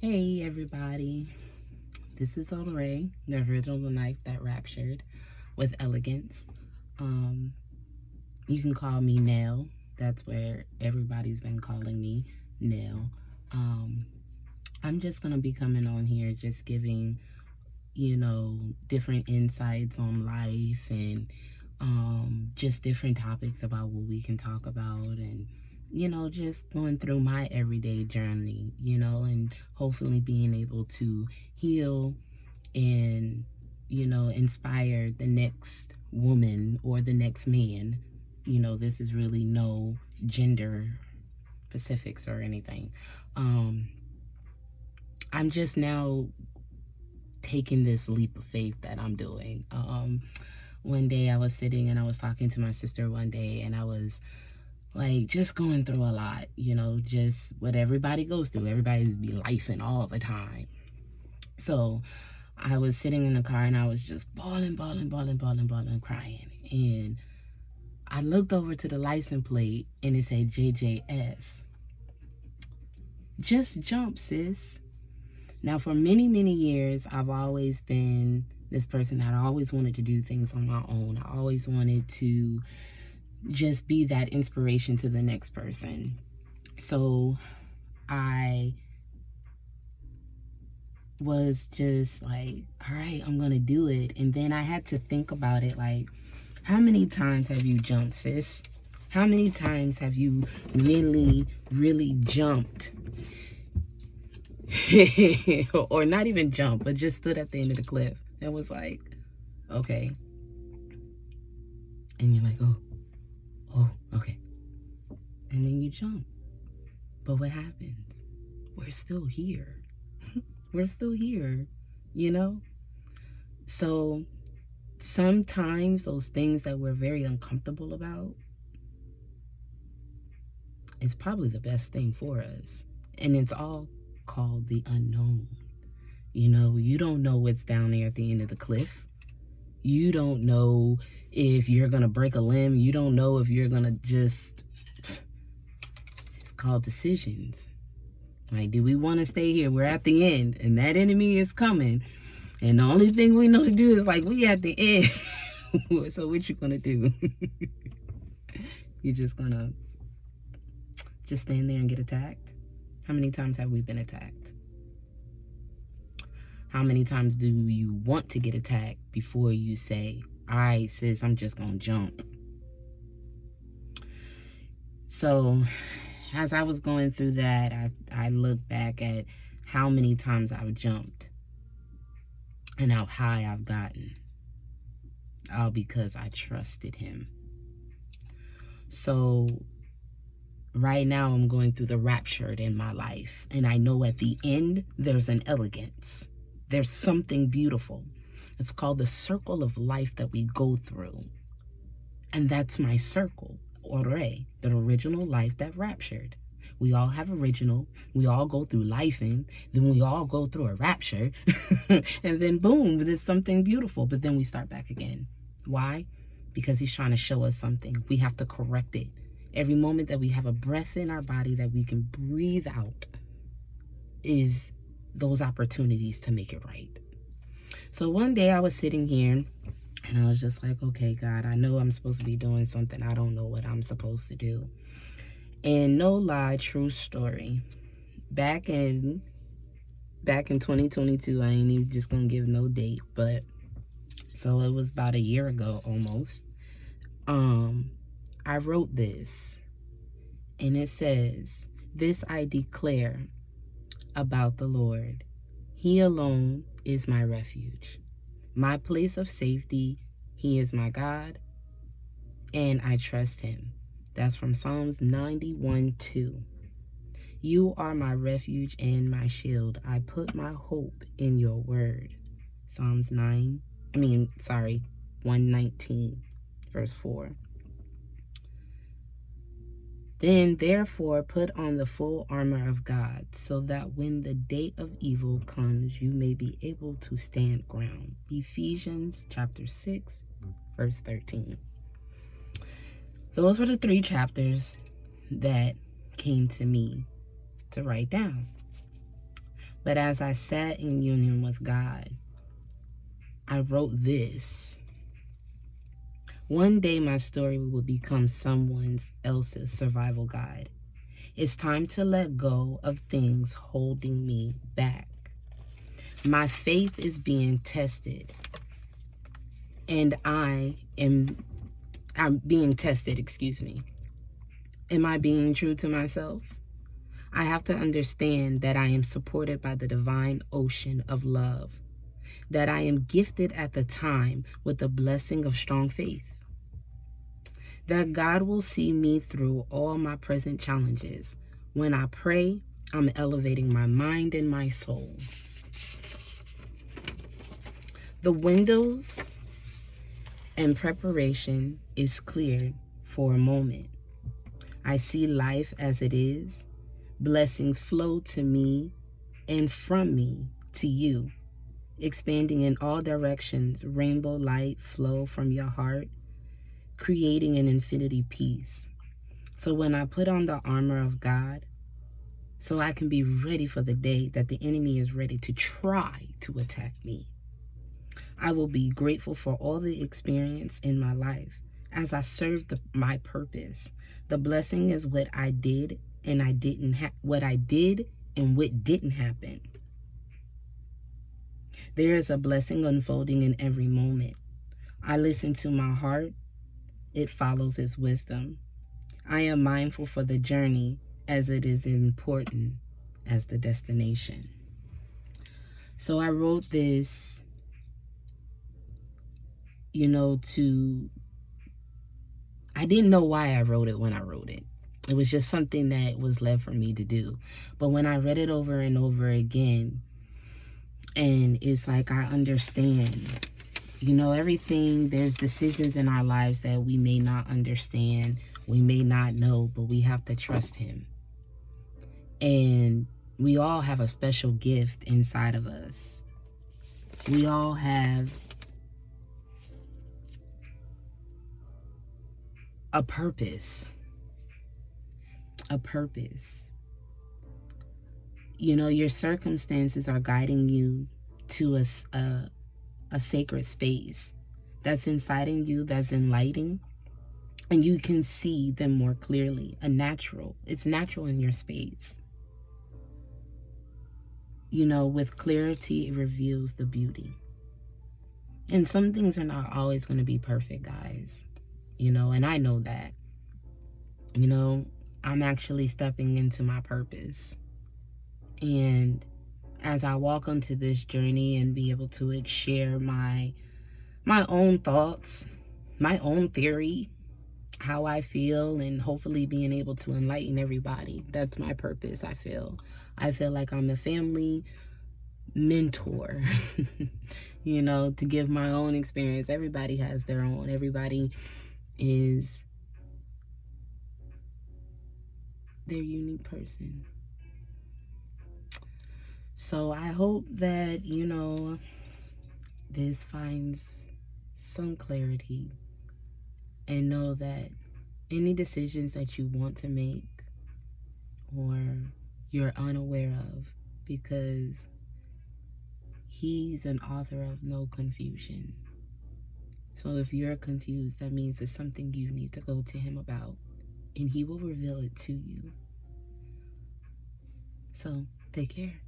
Hey everybody, this is Ray, the original knife that raptured with elegance. Um, you can call me Nell. That's where everybody's been calling me, Nell. Um, I'm just gonna be coming on here just giving, different insights on life and just different topics about what we can talk about and just going through my everyday journey, and hopefully being able to heal and, inspire the next woman or the next man. This is really no gender specifics or anything. I'm just now taking this leap of faith that I'm doing. One day I was sitting and I was talking to my sister one day, and I was like just going through a lot, just what everybody goes through. Everybody's be lifing all the time. So I was sitting in the car and I was just bawling, crying. And I looked over to the license plate and it said JJS. Just jump, sis. Now, for many, many years, I've always been this person that I always wanted to do things on my own. I always wanted to just be that inspiration to the next person. So I was just like, all right, I'm gonna do it. And then I had to think about it, like, how many times have you jumped, sis? How many times have you really jumped? Or not even jumped, but just stood at the end of the cliff and was like, okay. And you're like, oh, okay. And then you jump. But what happens? We're still here. We're still here, So sometimes those things that we're very uncomfortable about is probably the best thing for us. And it's all called the unknown. You don't know what's down there at the end of the cliff. You don't know if you're going to break a limb. You don't know if you're going to just... It's called decisions. Like, do we want to stay here? We're at the end, and that enemy is coming. And the only thing we know to do is, like, we at the end. So what you going to do? You just going to just stand there and get attacked? How many times have we been attacked? How many times do you want to get attacked before you say, all right, sis, I'm just going to jump? So as I was going through that, I looked back at how many times I've jumped and how high I've gotten, all because I trusted him. So right now I'm going through the raptured in my life, and I know at the end there's an elegance. There's something beautiful. It's called the circle of life that we go through. And that's my circle, Ore, the original life that raptured. We all have original. We all go through life, and then we all go through a rapture. And then boom, there's something beautiful. But then we start back again. Why? Because he's trying to show us something. We have to correct it. Every moment that we have a breath in our body that we can breathe out is those opportunities to make it right. So one day I was sitting here and I was just like, okay, God, I know I'm supposed to be doing something. I don't know what I'm supposed to do. And no lie, true story. Back in 2022, I ain't even just gonna give no date, but so it was about a year ago almost. I wrote this, and it says, "This I declare about the Lord. He alone is my refuge, my place of safety. He is my God, and I trust him." That's from Psalms 91:2. You are my refuge and my shield. I put my hope in your word. Psalms 119, verse 4. Then, therefore, put on the full armor of God, so that when the day of evil comes, you may be able to stand ground. Ephesians chapter 6, verse 13. Those were the 3 chapters that came to me to write down. But as I sat in union with God, I wrote this. One day my story will become someone else's survival guide. It's time to let go of things holding me back. My faith is being tested, and I'm being tested, excuse me. Am I being true to myself? I have to understand that I am supported by the divine ocean of love, that I am gifted at the time with the blessing of strong faith, that God will see me through all my present challenges. When I pray, I'm elevating my mind and my soul. The windows and preparation is cleared for a moment. I see life as it is. Blessings flow to me and from me to you, expanding in all directions. Rainbow light flow from your heart, creating an infinity peace. So when I put on the armor of God, so I can be ready for the day that the enemy is ready to try to attack me, I will be grateful for all the experience in my life as I serve my purpose. The blessing is what I did and what I did and what didn't happen. There is a blessing unfolding in every moment. I listen to my heart. It follows its wisdom. I am mindful for the journey as it is important as the destination. So I wrote this, I didn't know why I wrote it when I wrote it. It was just something that was left for me to do. But when I read it over and over again, and it's like I understand, everything, there's decisions in our lives that we may not understand, we may not know, but we have to trust him. And we all have a special gift inside of us. We all have a purpose. A purpose. Your circumstances are guiding you to a sacred space that's inside in you, that's enlightening, and you can see them more clearly. It's natural in your space. With clarity, it reveals the beauty. And some things are not always going to be perfect, guys. And I know that. I'm actually stepping into my purpose. And as I walk onto this journey and be able to share my own thoughts, my own theory, how I feel, and hopefully being able to enlighten everybody. That's my purpose, I feel. I feel like I'm a family mentor, to give my own experience. Everybody has their own. Everybody is their unique person. So I hope that, this finds some clarity, and know that any decisions that you want to make or you're unaware of, because he's an author of no confusion. So if you're confused, that means it's something you need to go to him about, and he will reveal it to you. So take care.